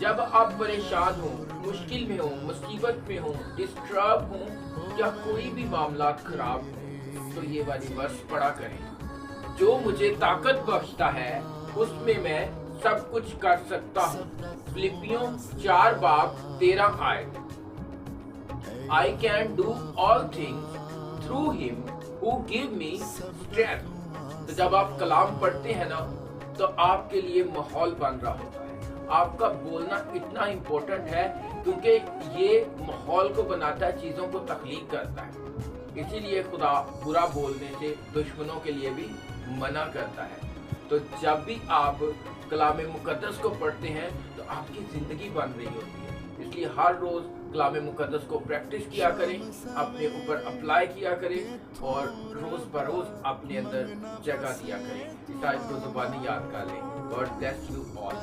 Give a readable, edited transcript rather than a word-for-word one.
जब आप परेशान हो, मुश्किल में हो, मुसीबत में हो, डिस्टर्ब हो या कोई भी मामला खराब हो, तो ये वाली वर्स पढ़ा करें। जो मुझे ताकत बख्शता है उसमें मैं सब कुछ कर सकता हूँ। फिलिपियों 4:13 आयत। I can do all things through him who give me strength। तो जब आप कलाम पढ़ते हैं ना तो आपके लिए माहौल बन रहा होता है। आपका बोलना इतना इम्पोर्टेंट है क्योंकि ये माहौल को बनाता है, चीज़ों को तख्लीक करता है। इसीलिए खुदा बुरा बोलने से दुश्मनों के लिए भी मना करता है। तो जब भी आप कलाम मुकद्दस को पढ़ते हैं तो आपकी ज़िंदगी बन रही होती है। इसलिए हर रोज़ कलाम मुकद्दस को प्रैक्टिस किया करें, अपने ऊपर अप्लाई किया करें और रोज़ बरोज़ अपने अंदर जगह दिया करें। इस आयत को ज़ुबानी याद कर लें। God bless you all.